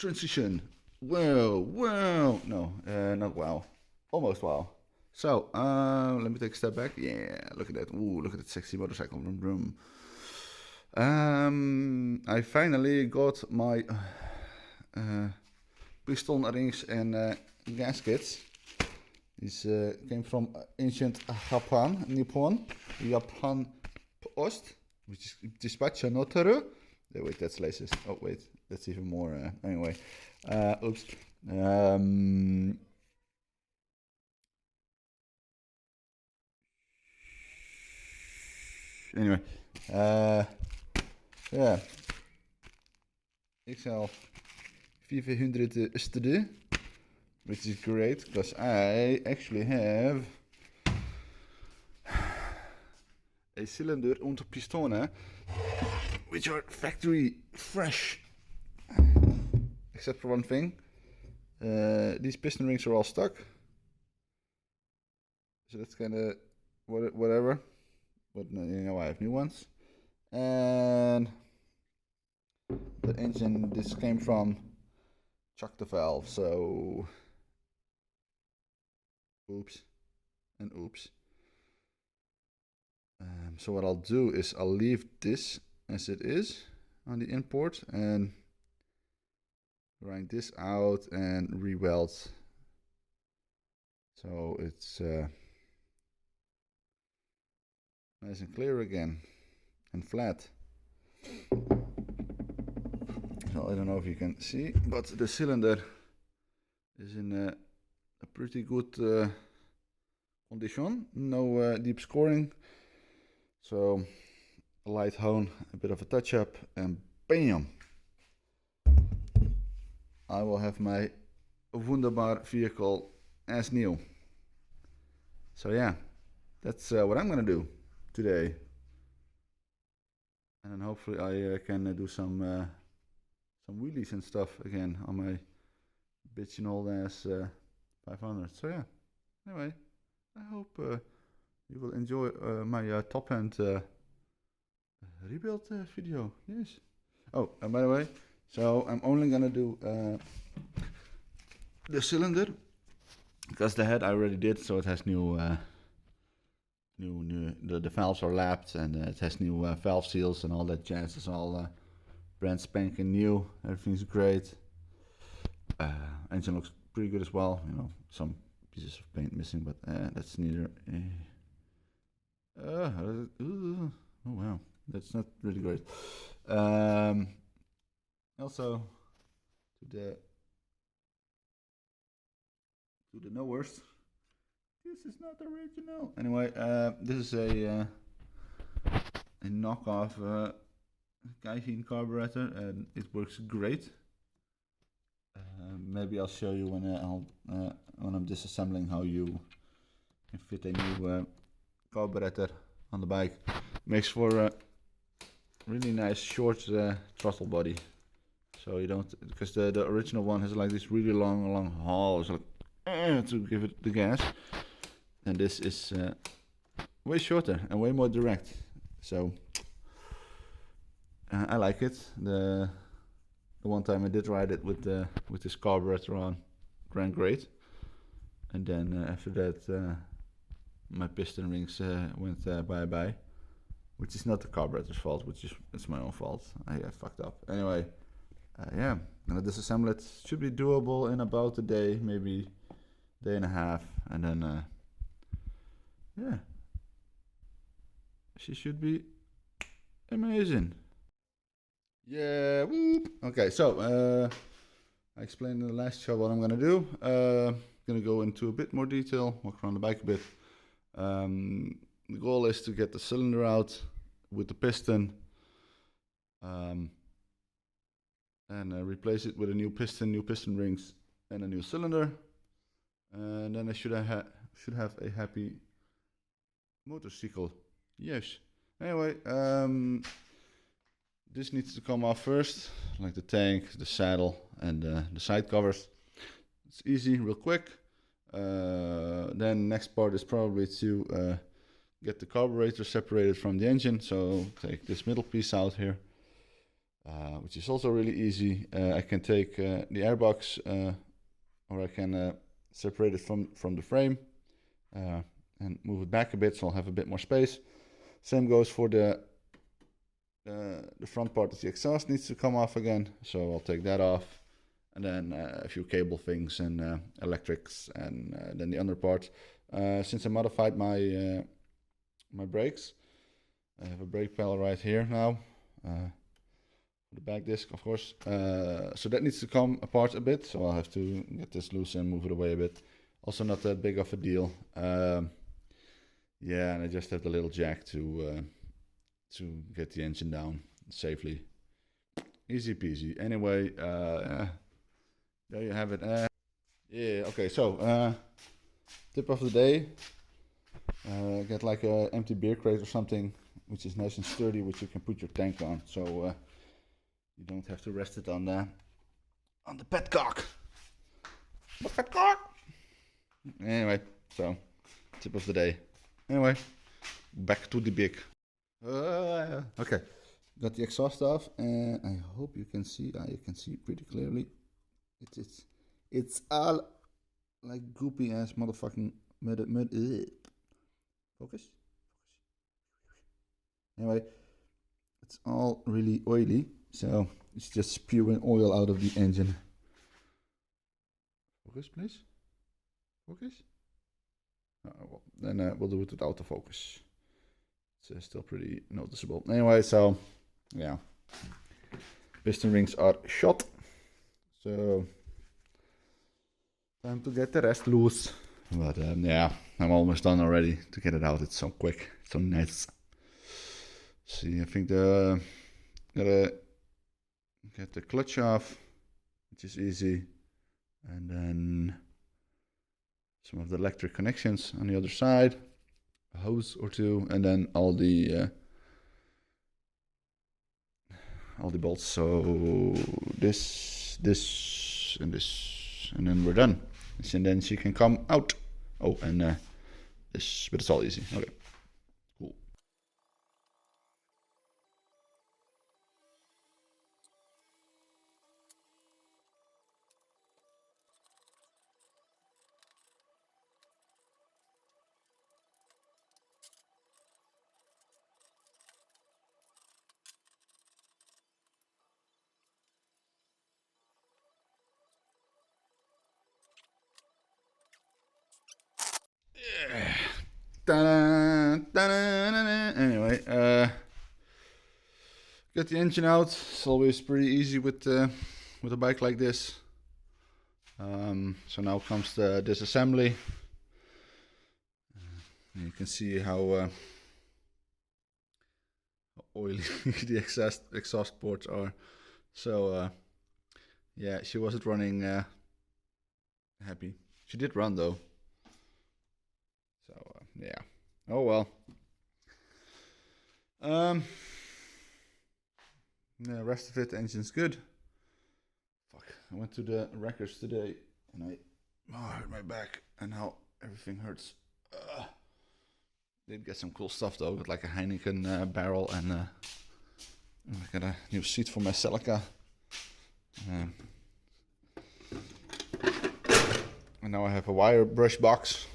transition. Wow. No, not wow. Almost wow. So, let me take a step back. Yeah, look at that. Ooh, look at that sexy motorcycle. Vroom, vroom. I finally got my piston rings and gaskets. These came from ancient Nippon Post, which is Dispatcha Notaru. Wait, that's laces. Oh, wait, that's even more. Anyway, oops. Anyway, yeah, XL500R, which is great because I actually have a cylinder und Pistone, which are factory fresh, except for one thing. These piston rings are all stuck, so that's kind of whatever. But you know, I have new ones, and the engine this came from chuck the valve. So oops and oops. So what I'll do is I'll leave this as it is on the import and grind this out and re-weld, so it's nice and clear again and flat. So I don't know if you can see, but the cylinder is in a pretty good condition. No deep scoring. So a light hone, a bit of a touch up, and bam! I will have my wunderbar vehicle as new. So yeah, that's what I'm gonna do today. And then hopefully I can do some wheelies and stuff again on my bitchin' old ass 500. So yeah, anyway, I hope you will enjoy my top end rebuild video. Yes. Oh, and by the way, so I'm only gonna do the cylinder because the head I already did, so it has new the valves are lapped and it has new valve seals and all that jazz. It's all brand spanking new. Everything's great. Engine looks pretty good as well. You know, some pieces of paint missing, but that's neither. Oh wow, that's not really great. Also, to the knowers, this is not original. Anyway, this is a knockoff Gaijin carburetor, and it works great. Maybe I'll show you when I'm disassembling how you can fit a new carburetor on the bike. Makes for a really nice short throttle body. So you don't, because the original one has like this really long haul, so like to give it the gas, and this is way shorter and way more direct. So I like it. The one time I did ride it with this carburetor on, ran great, and then after that my piston rings went bye-bye, which is not the carburetor's fault, it's my own fault. I fucked up. Anyway, yeah, gonna disassemble it. Should be doable in about a day, maybe day and a half, and then yeah, she should be amazing. Yeah, whoop. Okay, so I explained in the last show what I'm gonna do. Gonna go into a bit more detail, walk around the bike a bit. The goal is to get the cylinder out with the piston, and replace it with a new piston rings, and a new cylinder, and then I should have a happy motorcycle. Yes. Anyway, this needs to come off first, like the tank, the saddle, and the side covers. It's easy, real quick. Then next part is probably to get the carburetor separated from the engine. So take this middle piece out here, which is also really easy. I can take the airbox, or I can separate it from the frame and move it back a bit, so I'll have a bit more space. Same goes for the front part of the exhaust needs to come off again, so I'll take that off. And then a few cable things and electrics, and then the under part. Since I modified my my brakes, I have a brake pedal right here now. The back disc, of course. So that needs to come apart a bit, so I'll have to get this loose and move it away a bit. Also not that big of a deal. Yeah, and I just have the little jack to get the engine down safely. Easy peasy. Anyway, there you have it. Yeah, okay, so tip of the day. Get like a empty beer crate or something, which is nice and sturdy, which you can put your tank on. So you don't have to rest it on the petcock. The petcock! Anyway, so tip of the day. Anyway, back to the big. Okay, got the exhaust off, and I hope you can see. You can see pretty clearly. It's all like goopy ass motherfucking mud. Focus. Anyway, it's all really oily, so it's just spewing oil out of the engine. Focus, please. Focus. Well, then we'll do it with autofocus. It's still pretty noticeable. Anyway, so yeah, piston rings are shot. So time to get the rest loose. But yeah, I'm almost done already to get it out. It's so quick, so nice. See, I think gotta get the clutch off, which is easy, and then some of the electric connections on the other side, a hose or two, and then all the bolts. So this, and this, and then we're done. And then she can come out. Oh, and this, but it's all easy. Okay, cool. Anyway, get the engine out. It's always pretty easy with a bike like this. So now comes the disassembly. You can see how oily the exhaust ports are. So yeah, she wasn't running happy. She did run though. So yeah. Oh well. The rest of it, the engine's good. Fuck, I went to the wreckers today and I hurt my back, and now everything hurts. Did get some cool stuff though, with like a Heineken barrel, and I got a new seat for my Celica. And now I have a wire brush box.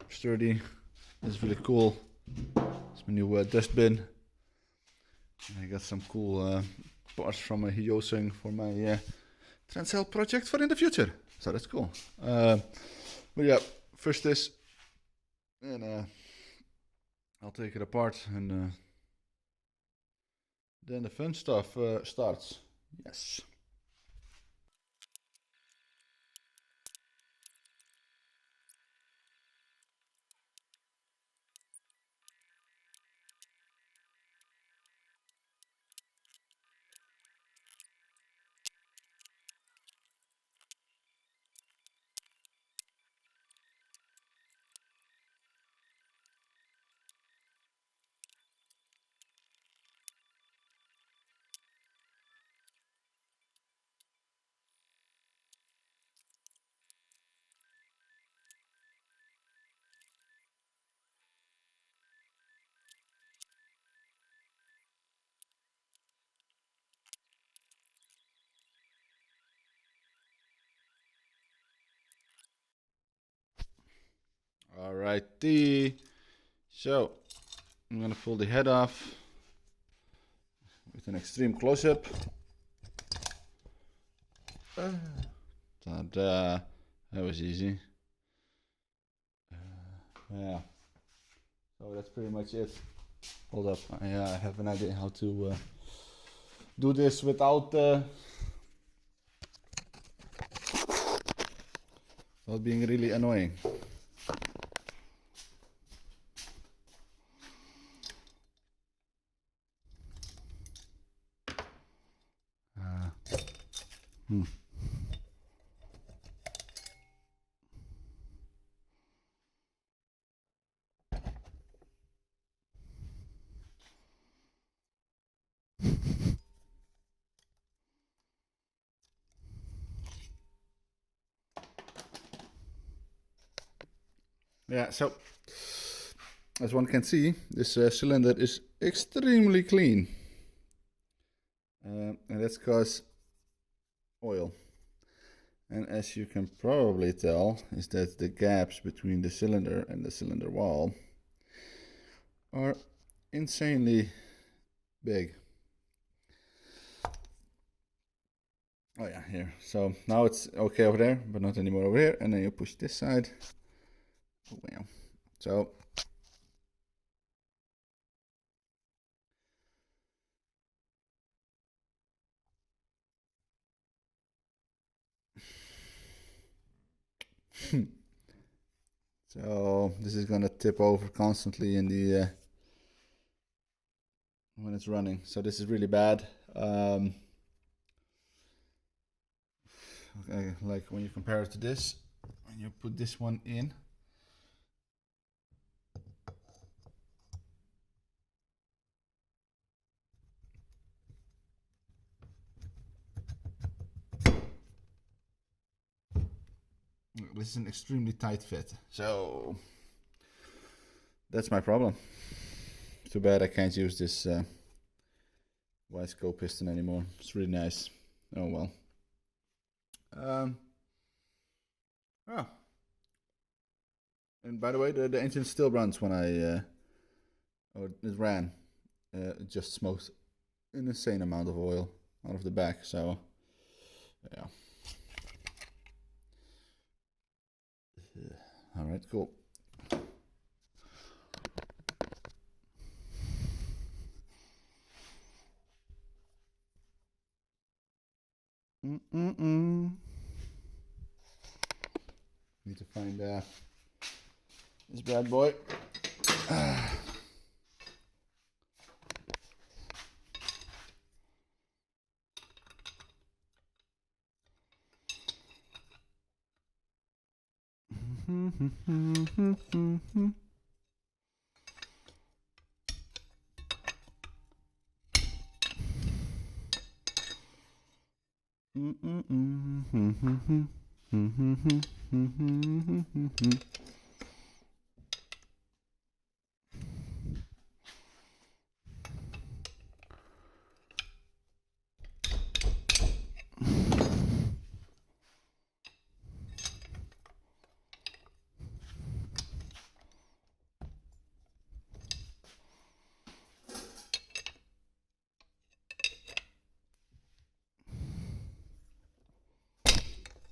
Sturdy. It's really cool. It's my new dustbin. And I got some cool parts from a Hyosung for my Transcell project for in the future. So that's cool. But yeah, first this, and I'll take it apart, and then the fun stuff starts. Yes. Alrighty. So I'm gonna pull the head off with an extreme close-up. Ta-da! That was easy. Yeah. So that's pretty much it. Hold up. I have an idea how to do this without being really annoying. Yeah, so as one can see, this cylinder is extremely clean. And that's because oil. And as you can probably tell, is that the gaps between the cylinder and the cylinder wall are insanely big. Oh yeah, here. So now it's okay over there, but not anymore over here. And then you push this side. Wow. So so this is gonna tip over constantly in the when it's running. So this is really bad. Okay, like when you compare it to this, when you put this one in. This is an extremely tight fit, so that's my problem. Too bad I can't use this Wiseco piston anymore. It's really nice. Oh well. Oh. And by the way, the engine still runs when or it ran. It just smoked an insane amount of oil out of the back, so yeah. Alright, cool. Need to find this bad boy.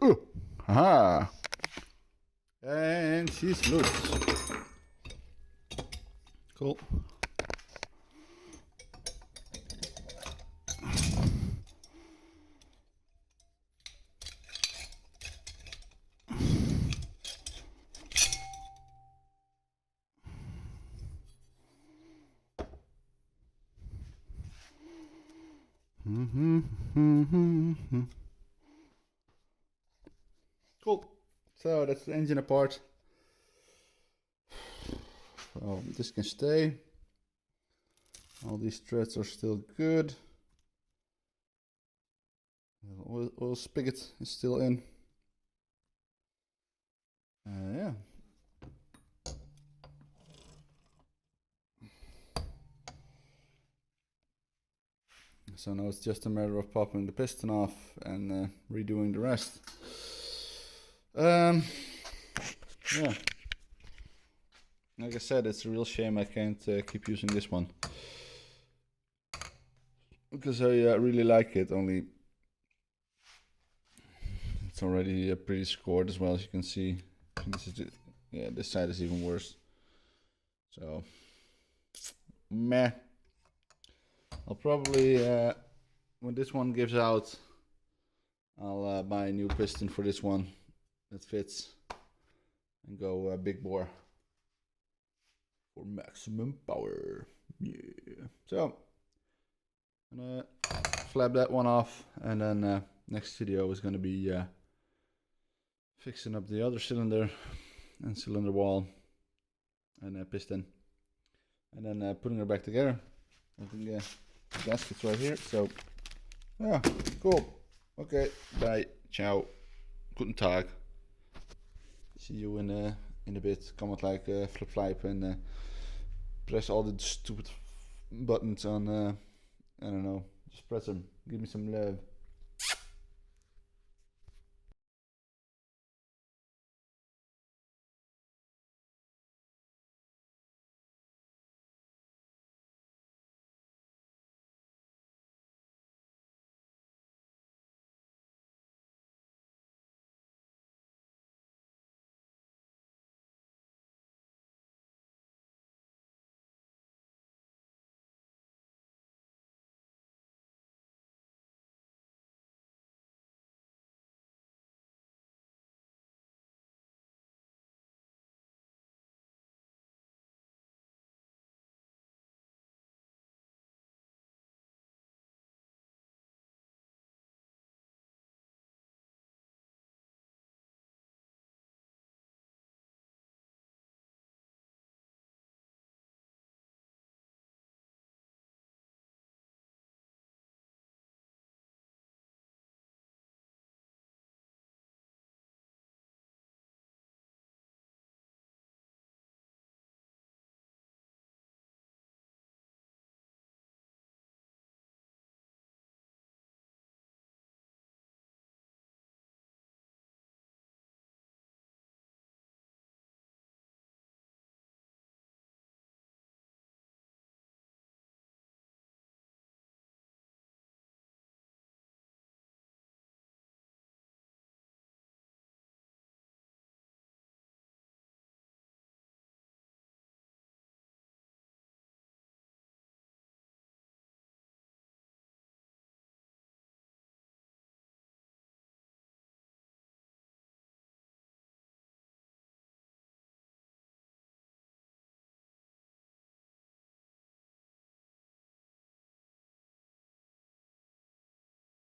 Ooh, haha. And she's loose. Cool. Cool. So that's the engine apart. So this can stay. All these threads are still good. The oil spigot is still in. Yeah. So now it's just a matter of popping the piston off and redoing the rest. Yeah. like I said, it's a real shame I can't keep using this one. Because I really like it, only it's already pretty scored as well, as you can see. This is this side is even worse. So, meh. I'll probably, when this one gives out, I'll buy a new piston for this one that fits and go big bore for maximum power. Yeah. So, I'm gonna flap that one off, and then next video is gonna be fixing up the other cylinder and cylinder wall and piston, and then putting her back together. I think the gasket's right here, so yeah, cool. Okay, bye, ciao, guten Tag. See you in a bit. Comment, like, flip, and press all the stupid buttons on. I don't know. Just press them. Give me some love.